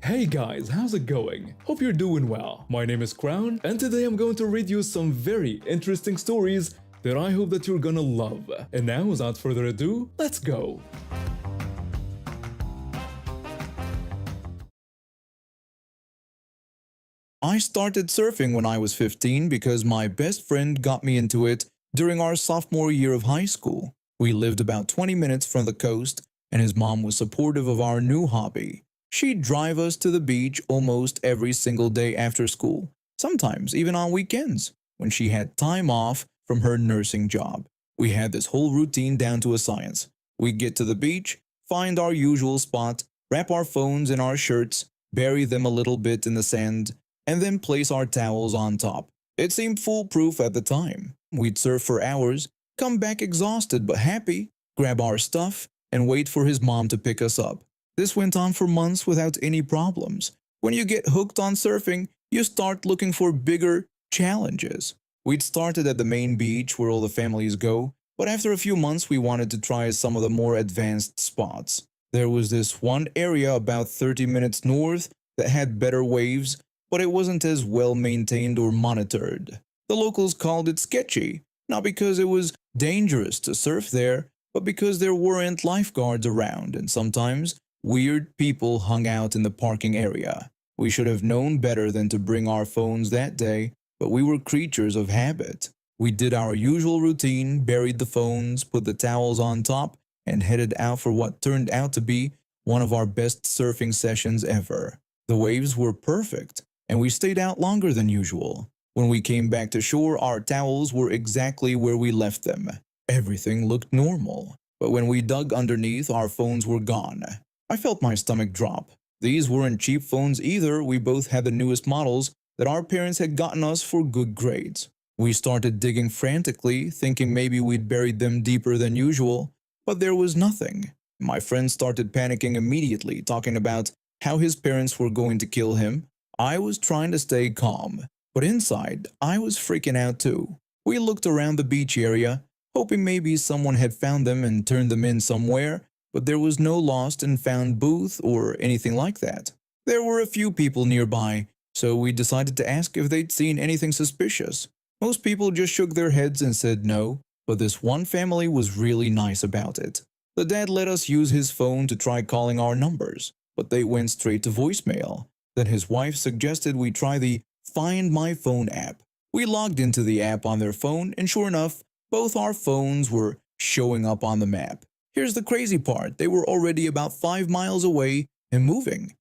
Hey guys, how's it going? Hope you're doing well. My name is Crown, and today I'm going to read you some very interesting stories that I hope that you're gonna love. And now, without further ado, let's go! I started surfing when I was 15 because my best friend got me into it during our sophomore year of high school. We lived about 20 minutes from the coast, and his mom was supportive of our new hobby. She'd drive us to the beach almost every single day after school, sometimes even on weekends, when she had time off from her nursing job. We had this whole routine down to a science. We'd get to the beach, find our usual spot, wrap our phones in our shirts, bury them a little bit in the sand, and then place our towels on top. It seemed foolproof at the time. We'd surf for hours, come back exhausted but happy, grab our stuff, and wait for his mom to pick us up. This went on for months without any problems. When you get hooked on surfing, you start looking for bigger challenges. We'd started at the main beach where all the families go, but after a few months we wanted to try some of the more advanced spots. There was this one area about 30 minutes north that had better waves, but it wasn't as well maintained or monitored. The locals called it sketchy, not because it was dangerous to surf there, but because there weren't lifeguards around and sometimes weird people hung out in the parking area. We should have known better than to bring our phones that day, but we were creatures of habit. We did our usual routine, buried the phones, put the towels on top, and headed out for what turned out to be one of our best surfing sessions ever. The waves were perfect, and we stayed out longer than usual. When we came back to shore, our towels were exactly where we left them. Everything looked normal, but when we dug underneath, our phones were gone. I felt my stomach drop. These weren't cheap phones either. We both had the newest models that our parents had gotten us for good grades. We started digging frantically, thinking maybe we'd buried them deeper than usual, but there was nothing. My friend started panicking immediately, talking about how his parents were going to kill him. I was trying to stay calm, but inside, I was freaking out too. We looked around the beach area, hoping maybe someone had found them and turned them in somewhere, but there was no lost and found booth or anything like that. There were a few people nearby, so we decided to ask if they'd seen anything suspicious. Most people just shook their heads and said no, but this one family was really nice about it. The dad let us use his phone to try calling our numbers, but they went straight to voicemail. Then his wife suggested we try the Find My Phone app. We logged into the app on their phone, and sure enough, both our phones were showing up on the map. Here's the crazy part, they were already about 5 miles away and moving.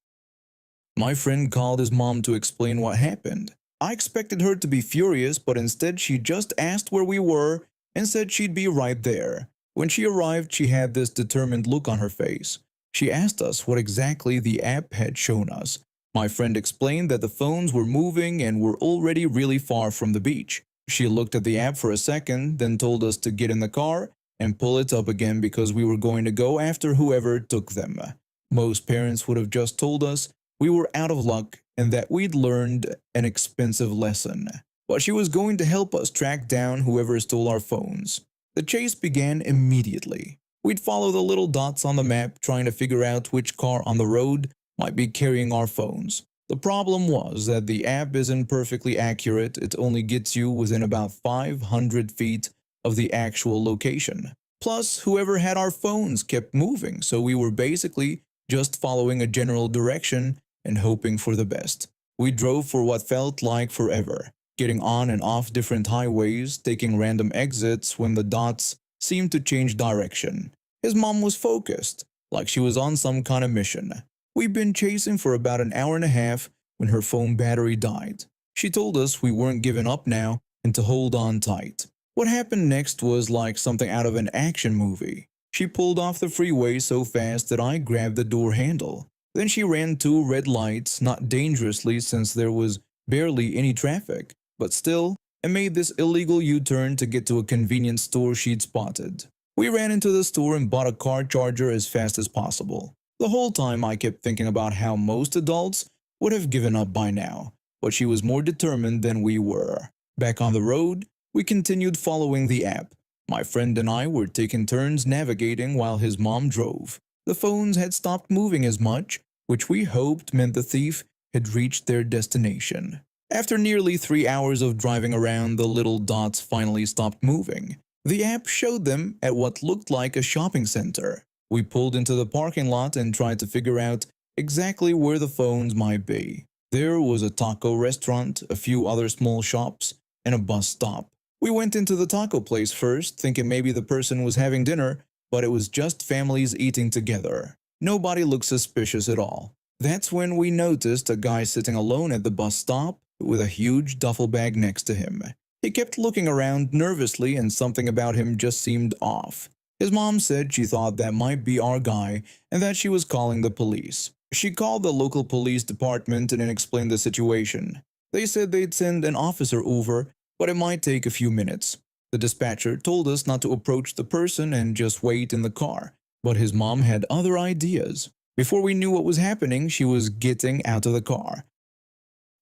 My friend called his mom to explain what happened. I expected her to be furious, but instead she just asked where we were and said she'd be right there. When she arrived, she had this determined look on her face. She asked us what exactly the app had shown us. My friend explained that the phones were moving and were already really far from the beach. She looked at the app for a second, then told us to get in the car and pull it up again because we were going to go after whoever took them. Most parents would have just told us we were out of luck and that we'd learned an expensive lesson. But she was going to help us track down whoever stole our phones. The chase began immediately. We'd follow the little dots on the map, trying to figure out which car on the road might be carrying our phones. The problem was that the app isn't perfectly accurate. It only gets you within about 500 feet of the actual location. Plus, whoever had our phones kept moving, so we were basically just following a general direction and hoping for the best. We drove for what felt like forever, getting on and off different highways, taking random exits when the dots seemed to change direction. His mom was focused, like she was on some kind of mission. We'd been chasing for about an hour and a half when her phone battery died. She told us we weren't giving up now and to hold on tight. What happened next was like something out of an action movie. She pulled off the freeway so fast that I grabbed the door handle. Then she ran 2 red lights, not dangerously since there was barely any traffic, but still, and made this illegal U-turn to get to a convenience store she'd spotted. We ran into the store and bought a car charger as fast as possible. The whole time I kept thinking about how most adults would have given up by now, but she was more determined than we were. Back on the road, we continued following the app. My friend and I were taking turns navigating while his mom drove. The phones had stopped moving as much, which we hoped meant the thief had reached their destination. After nearly 3 hours of driving around, the little dots finally stopped moving. The app showed them at what looked like a shopping center. We pulled into the parking lot and tried to figure out exactly where the phones might be. There was a taco restaurant, a few other small shops, and a bus stop. We went into the taco place first, thinking maybe the person was having dinner, but it was just families eating together. Nobody looked suspicious at all. That's when we noticed a guy sitting alone at the bus stop with a huge duffel bag next to him. He kept looking around nervously and something about him just seemed off. His mom said she thought that might be our guy and that she was calling the police. She called the local police department and explained the situation. They said they'd send an officer over, but it might take a few minutes. The dispatcher told us not to approach the person and just wait in the car, but his mom had other ideas. Before we knew what was happening, she was getting out of the car.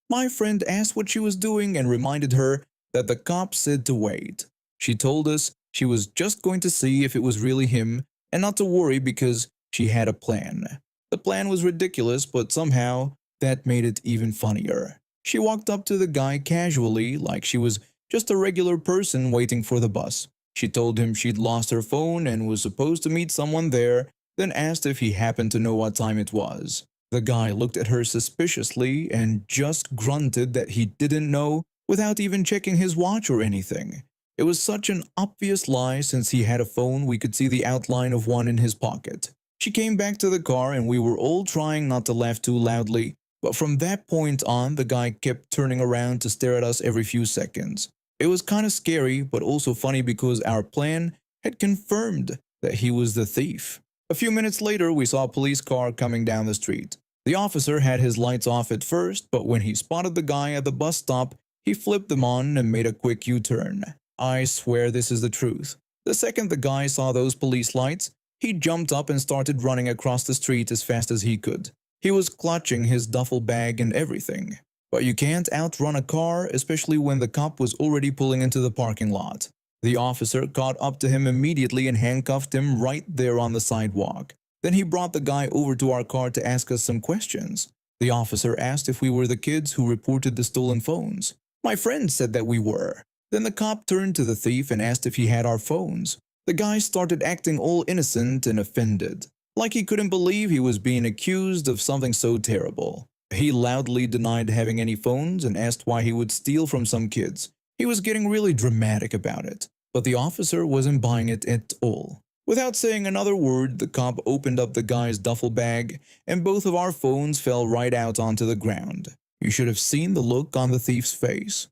My friend asked what she was doing and reminded her that the cop said to wait. She told us she was just going to see if it was really him and not to worry because she had a plan. The plan was ridiculous, but somehow that made it even funnier. She walked up to the guy casually, like she was just a regular person waiting for the bus. She told him she'd lost her phone and was supposed to meet someone there, then asked if he happened to know what time it was. The guy looked at her suspiciously and just grunted that he didn't know without even checking his watch or anything. It was such an obvious lie since he had a phone we could see the outline of one in his pocket. She came back to the car and we were all trying not to laugh too loudly, but from that point on the guy kept turning around to stare at us every few seconds. It was kind of scary but also funny because our plan had confirmed that he was the thief. A few minutes later we saw a police car coming down the street. The officer had his lights off at first, but when he spotted the guy at the bus stop, he flipped them on and made a quick U-turn. I swear this is the truth. The second the guy saw those police lights, he jumped up and started running across the street as fast as he could. He was clutching his duffel bag and everything. But you can't outrun a car, especially when the cop was already pulling into the parking lot. The officer caught up to him immediately and handcuffed him right there on the sidewalk. Then he brought the guy over to our car to ask us some questions. The officer asked if we were the kids who reported the stolen phones. My friend said that we were. Then the cop turned to the thief and asked if he had our phones. The guy started acting all innocent and offended, like he couldn't believe he was being accused of something so terrible. He loudly denied having any phones and asked why he would steal from some kids. He was getting really dramatic about it, but the officer wasn't buying it at all. Without saying another word, the cop opened up the guy's duffel bag and both of our phones fell right out onto the ground. You should have seen the look on the thief's face.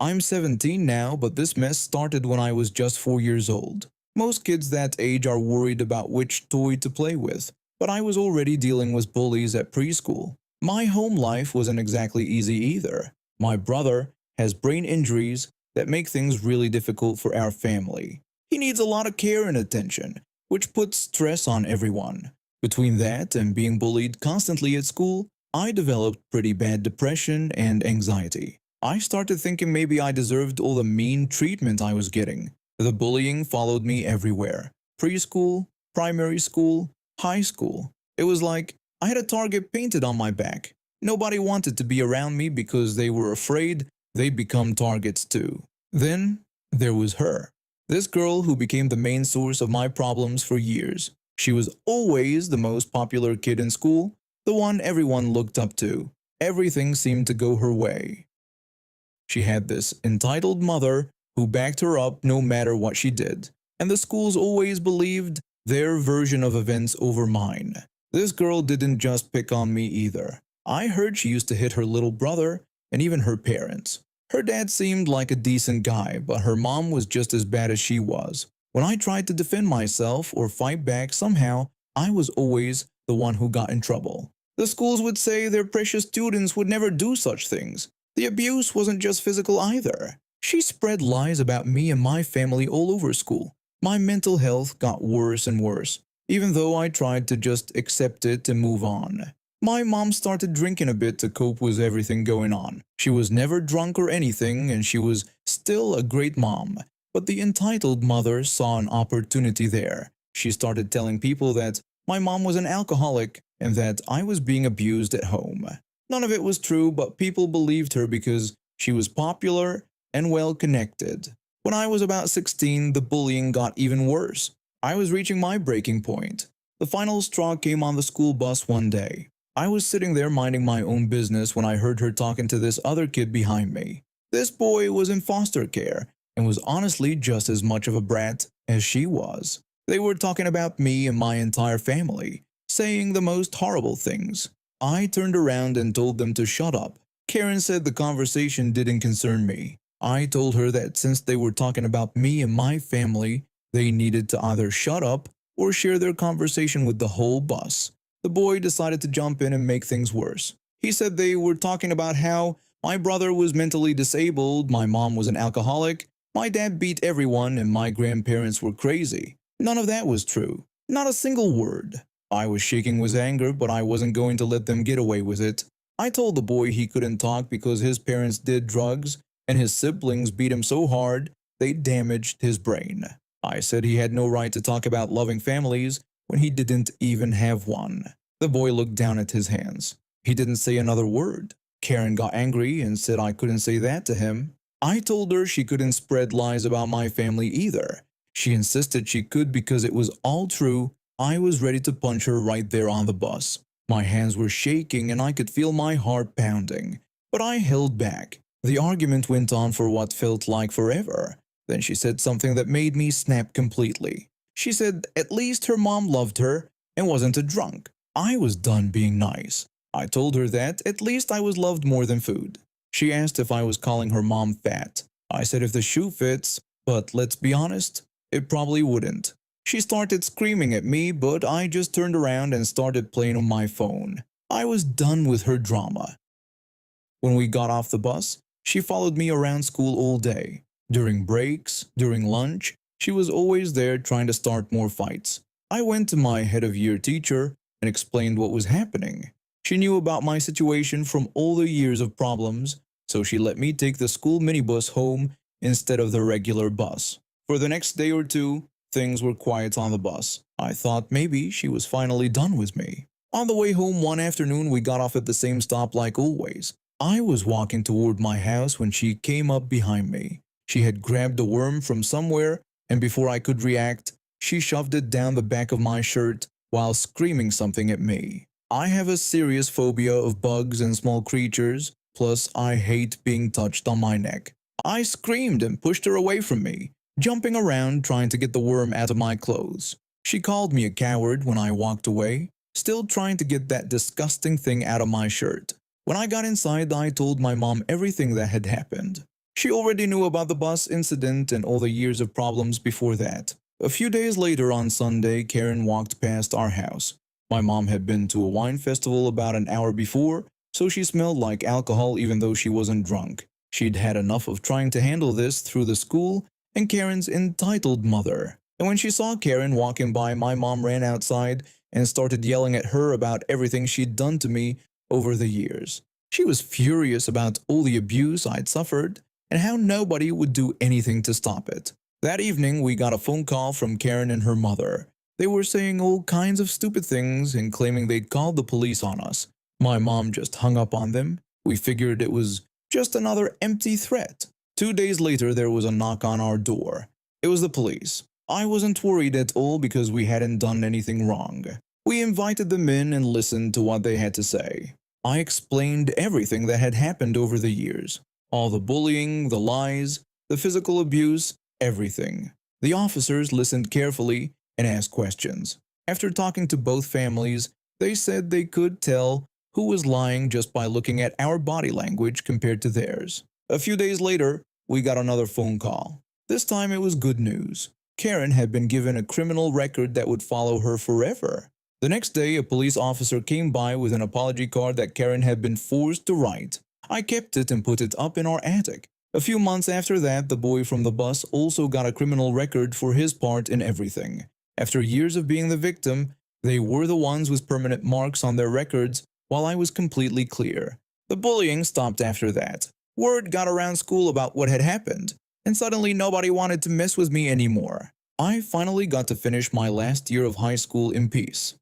I'm 17 now, but this mess started when I was just 4 years old. Most kids that age are worried about which toy to play with, but I was already dealing with bullies at preschool. My home life wasn't exactly easy either. My brother has brain injuries that make things really difficult for our family. He needs a lot of care and attention, which puts stress on everyone. Between that and being bullied constantly at school, I developed pretty bad depression and anxiety. I started thinking maybe I deserved all the mean treatment I was getting. The bullying followed me everywhere. Preschool, primary school, high school. It was like I had a target painted on my back. Nobody wanted to be around me because they were afraid they'd become targets too. Then there was her. This girl who became the main source of my problems for years. She was always the most popular kid in school, the one everyone looked up to. Everything seemed to go her way. She had this entitled mother who backed her up no matter what she did, and the schools always believed their version of events over mine. This girl didn't just pick on me either. I heard she used to hit her little brother and even her parents. Her dad seemed like a decent guy, but her mom was just as bad as she was. When I tried to defend myself or fight back, somehow I was always the one who got in trouble. The schools would say their precious students would never do such things. The abuse wasn't just physical either. She spread lies about me and my family all over school. My mental health got worse and worse, even though I tried to just accept it and move on. My mom started drinking a bit to cope with everything going on. She was never drunk or anything, and she was still a great mom. But the entitled mother saw an opportunity there. She started telling people that my mom was an alcoholic and that I was being abused at home. None of it was true, but people believed her because she was popular and well connected. When I was about 16, the bullying got even worse. I was reaching my breaking point. The final straw came on the school bus one day. I was sitting there minding my own business when I heard her talking to this other kid behind me. This boy was in foster care and was honestly just as much of a brat as she was. They were talking about me and my entire family, saying the most horrible things. I turned around and told them to shut up. Karen said the conversation didn't concern me. I told her that since they were talking about me and my family, they needed to either shut up or share their conversation with the whole bus. The boy decided to jump in and make things worse. He said they were talking about how my brother was mentally disabled, my mom was an alcoholic, my dad beat everyone, and my grandparents were crazy. None of that was true. Not a single word. I was shaking with anger, but I wasn't going to let them get away with it. I told the boy he couldn't talk because his parents did drugs and his siblings beat him so hard they damaged his brain. I said he had no right to talk about loving families when he didn't even have one. The boy looked down at his hands. He didn't say another word. Karen got angry and said I couldn't say that to him. I told her she couldn't spread lies about my family either. She insisted she could because it was all true. I was ready to punch her right there on the bus. My hands were shaking and I could feel my heart pounding, but I held back. The argument went on for what felt like forever. Then she said something that made me snap completely. She said at least her mom loved her and wasn't a drunk. I was done being nice. I told her that at least I was loved more than food. She asked if I was calling her mom fat. I said if the shoe fits, but let's be honest, it probably wouldn't. She started screaming at me, but I just turned around and started playing on my phone. I was done with her drama. When we got off the bus, she followed me around school all day. During breaks, during lunch, she was always there trying to start more fights. I went to my head of year teacher and explained what was happening. She knew about my situation from all the years of problems, so she let me take the school minibus home instead of the regular bus. For the next day or two, things were quiet on the bus. I thought maybe she was finally done with me. On the way home one afternoon, we got off at the same stop like always. I was walking toward my house when she came up behind me. She had grabbed a worm from somewhere, and before I could react, she shoved it down the back of my shirt while screaming something at me. I have a serious phobia of bugs and small creatures, plus I hate being touched on my neck. I screamed and pushed her away from me, jumping around trying to get the worm out of my clothes. She called me a coward when I walked away, still trying to get that disgusting thing out of my shirt. When I got inside, I told my mom everything that had happened. She already knew about the bus incident and all the years of problems before that. A few days later on Sunday, Karen walked past our house. My mom had been to a wine festival about an hour before, so she smelled like alcohol even though she wasn't drunk. She'd had enough of trying to handle this through the school and Karen's entitled mother. And when she saw Karen walking by, my mom ran outside and started yelling at her about everything she'd done to me over the years. She was furious about all the abuse I'd suffered and how nobody would do anything to stop it. That evening, we got a phone call from Karen and her mother. They were saying all kinds of stupid things and claiming they'd called the police on us. My mom just hung up on them. We figured it was just another empty threat. 2 days later, there was a knock on our door. It was the police. I wasn't worried at all because we hadn't done anything wrong. We invited them in and listened to what they had to say. I explained everything that had happened over the years. All the bullying, the lies, the physical abuse, everything. The officers listened carefully and asked questions. After talking to both families, they said they could tell who was lying just by looking at our body language compared to theirs. A few days later, we got another phone call. This time it was good news. Karen had been given a criminal record that would follow her forever. The next day, a police officer came by with an apology card that Karen had been forced to write. I kept it and put it up in our attic. A few months after that, the boy from the bus also got a criminal record for his part in everything. After years of being the victim, they were the ones with permanent marks on their records, while I was completely clear. The bullying stopped after that. Word got around school about what had happened, and suddenly nobody wanted to mess with me anymore. I finally got to finish my last year of high school in peace.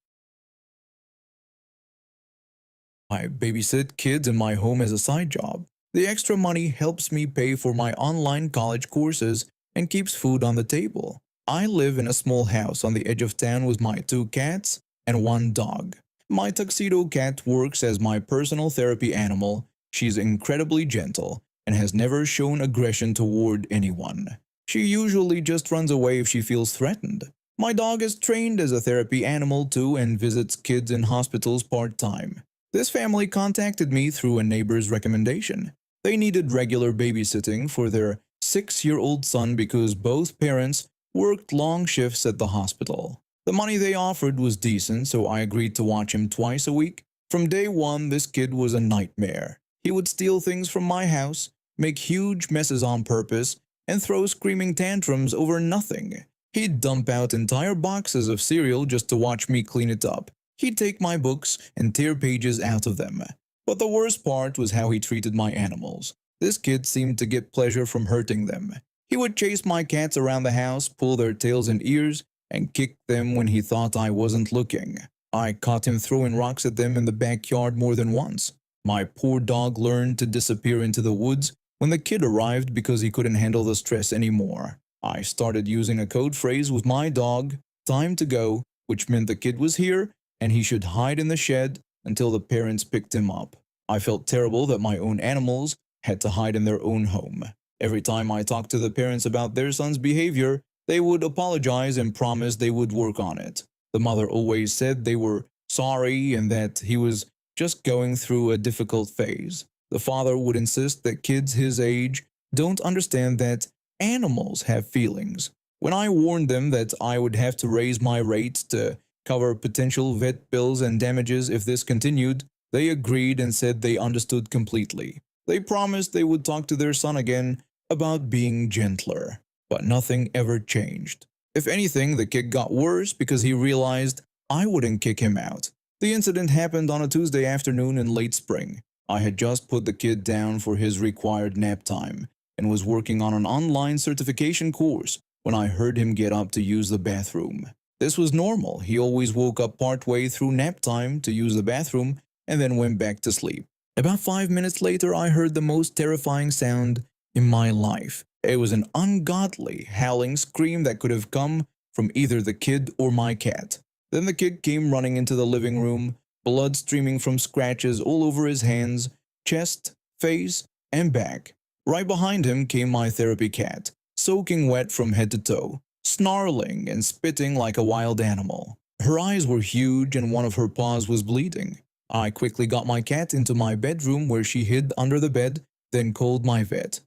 I babysit kids in my home as a side job. The extra money helps me pay for my online college courses and keeps food on the table. I live in a small house on the edge of town with my 2 cats and 1 dog. My tuxedo cat works as my personal therapy animal. She's incredibly gentle and has never shown aggression toward anyone. She usually just runs away if she feels threatened. My dog is trained as a therapy animal too and visits kids in hospitals part-time. This family contacted me through a neighbor's recommendation. They needed regular babysitting for their 6-year-old son because both parents worked long shifts at the hospital. The money they offered was decent, so I agreed to watch him twice a week. From day one, this kid was a nightmare. He would steal things from my house, make huge messes on purpose, and throw screaming tantrums over nothing. He'd dump out entire boxes of cereal just to watch me clean it up. He'd take my books and tear pages out of them. But the worst part was how he treated my animals. This kid seemed to get pleasure from hurting them. He would chase my cats around the house, pull their tails and ears, and kick them when he thought I wasn't looking. I caught him throwing rocks at them in the backyard more than once. My poor dog learned to disappear into the woods when the kid arrived because he couldn't handle the stress anymore. I started using a code phrase with my dog, "time to go," which meant the kid was here and he should hide in the shed until the parents picked him up. I felt terrible that my own animals had to hide in their own home. Every time I talked to the parents about their son's behavior, they would apologize and promise they would work on it. The mother always said they were sorry and that he was just going through a difficult phase. The father would insist that kids his age don't understand that animals have feelings. When I warned them that I would have to raise my rates to cover potential vet bills and damages if this continued, they agreed and said they understood completely. They promised they would talk to their son again about being gentler. But nothing ever changed. If anything, the kid got worse because he realized I wouldn't kick him out. The incident happened on a Tuesday afternoon in late spring. I had just put the kid down for his required nap time and was working on an online certification course when I heard him get up to use the bathroom. This was normal. He always woke up partway through nap time to use the bathroom and then went back to sleep. About 5 minutes later, I heard the most terrifying sound in my life. It was an ungodly, howling scream that could have come from either the kid or my cat. Then the kid came running into the living room, blood streaming from scratches all over his hands, chest, face, and back. Right behind him came my therapy cat, soaking wet from head to toe, snarling and spitting like a wild animal. Her eyes were huge and one of her paws was bleeding. I quickly got my cat into my bedroom where she hid under the bed, then called my vet.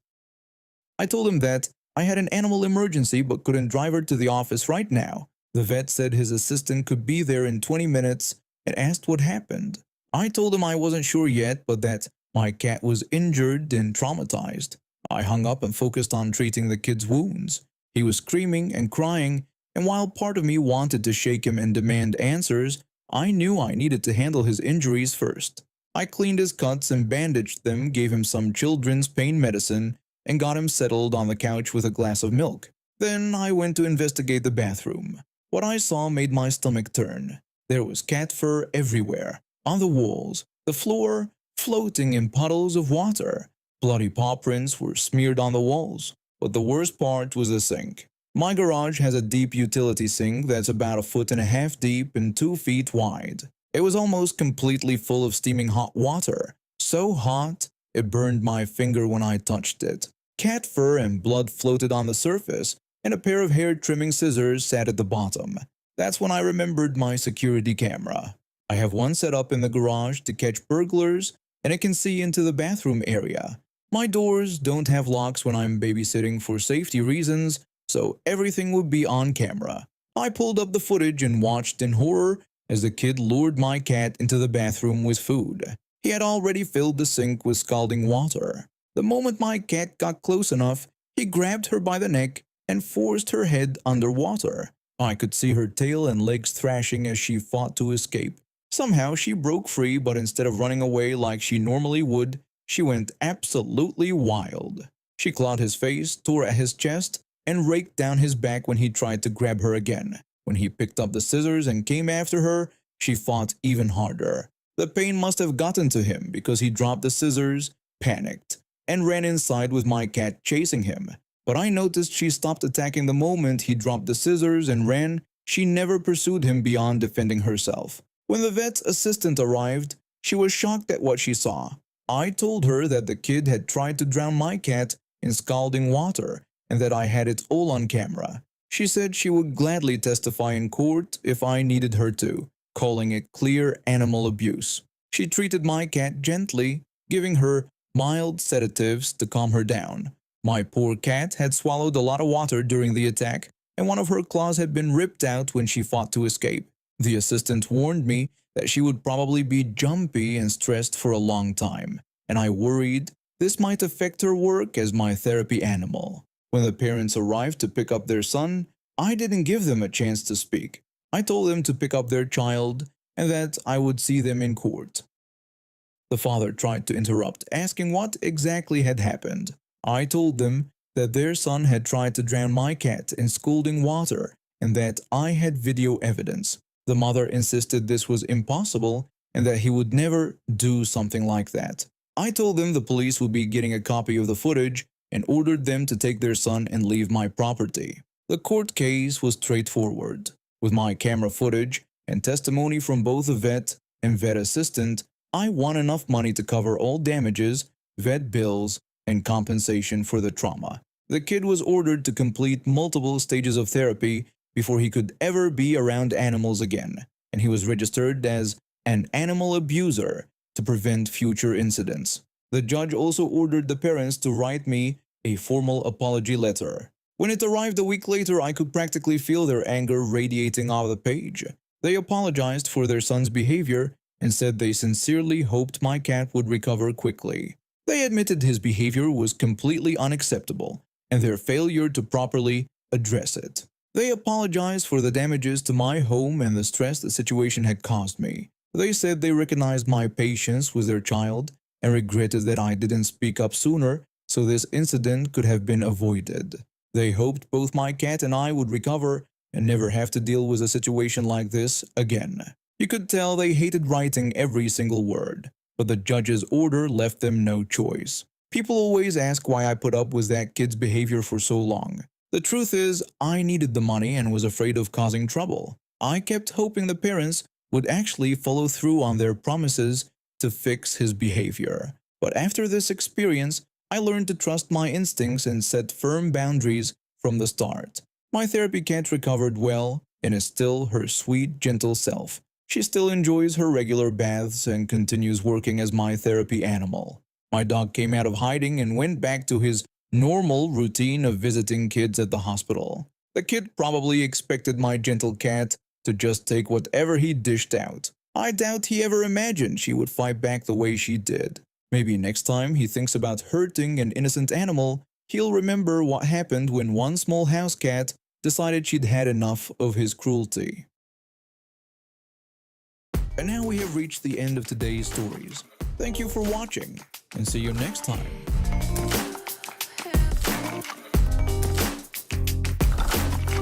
I told him that I had an animal emergency but couldn't drive her to the office right now. The vet said his assistant could be there in 20 minutes and asked what happened. I told him I wasn't sure yet, but that my cat was injured and traumatized. I hung up and focused on treating the kid's wounds. He was screaming and crying, and while part of me wanted to shake him and demand answers, I knew I needed to handle his injuries first. I cleaned his cuts and bandaged them, gave him some children's pain medicine, and got him settled on the couch with a glass of milk. Then I went to investigate the bathroom. What I saw made my stomach turn. There was cat fur everywhere, on the walls, the floor, floating in puddles of water. Bloody paw prints were smeared on the walls. But the worst part was the sink. My garage has a deep utility sink that's about 1.5 feet deep and 2 feet wide. It was almost completely full of steaming hot water. So hot, it burned my finger when I touched it. Cat fur and blood floated on the surface, and a pair of hair trimming scissors sat at the bottom. That's when I remembered my security camera. I have one set up in the garage to catch burglars, and it can see into the bathroom area. My doors don't have locks when I'm babysitting for safety reasons, so everything would be on camera. I pulled up the footage and watched in horror as the kid lured my cat into the bathroom with food. He had already filled the sink with scalding water. The moment my cat got close enough, he grabbed her by the neck and forced her head underwater. I could see her tail and legs thrashing as she fought to escape. Somehow she broke free, but instead of running away like she normally would, she went absolutely wild. She clawed his face, tore at his chest, and raked down his back when he tried to grab her again. When he picked up the scissors and came after her, she fought even harder. The pain must have gotten to him because he dropped the scissors, panicked, and ran inside with my cat chasing him. But I noticed she stopped attacking the moment he dropped the scissors and ran. She never pursued him beyond defending herself. When the vet's assistant arrived, she was shocked at what she saw. I told her that the kid had tried to drown my cat in scalding water and that I had it all on camera. She said she would gladly testify in court if I needed her to, calling it clear animal abuse. She treated my cat gently, giving her mild sedatives to calm her down. My poor cat had swallowed a lot of water during the attack, and one of her claws had been ripped out when she fought to escape. The assistant warned me that she would probably be jumpy and stressed for a long time, and I worried this might affect her work as my therapy animal. When the parents arrived to pick up their son, I didn't give them a chance to speak. I told them to pick up their child and that I would see them in court. The father tried to interrupt, asking what exactly had happened. I told them that their son had tried to drown my cat in scalding water and that I had video evidence. The mother insisted this was impossible and that he would never do something like that. I told them the police would be getting a copy of the footage and ordered them to take their son and leave my property. The court case was straightforward. With my camera footage and testimony from both the vet and vet assistant, I won enough money to cover all damages, vet bills, and compensation for the trauma. The kid was ordered to complete multiple stages of therapy before he could ever be around animals again, and he was registered as an animal abuser to prevent future incidents. The judge also ordered the parents to write me a formal apology letter. When it arrived a week later, I could practically feel their anger radiating off the page. They apologized for their son's behavior and said they sincerely hoped my cat would recover quickly. They admitted his behavior was completely unacceptable and their failure to properly address it. They apologized for the damages to my home and the stress the situation had caused me. They said they recognized my patience with their child and regretted that I didn't speak up sooner so this incident could have been avoided. They hoped both my cat and I would recover and never have to deal with a situation like this again. You could tell they hated writing every single word, but the judge's order left them no choice. People always ask why I put up with that kid's behavior for so long. The truth is, I needed the money and was afraid of causing trouble. I kept hoping the parents would actually follow through on their promises to fix his behavior. But after this experience, I learned to trust my instincts and set firm boundaries from the start. My therapy cat recovered well and is still her sweet, gentle self. She still enjoys her regular baths and continues working as my therapy animal. My dog came out of hiding and went back to his normal routine of visiting kids at the hospital. The kid probably expected my gentle cat to just take whatever he dished out. I doubt he ever imagined she would fight back the way she did. Maybe next time he thinks about hurting an innocent animal, he'll remember what happened when one small house cat decided she'd had enough of his cruelty. And now we have reached the end of today's stories. Thank you for watching, and see you next time.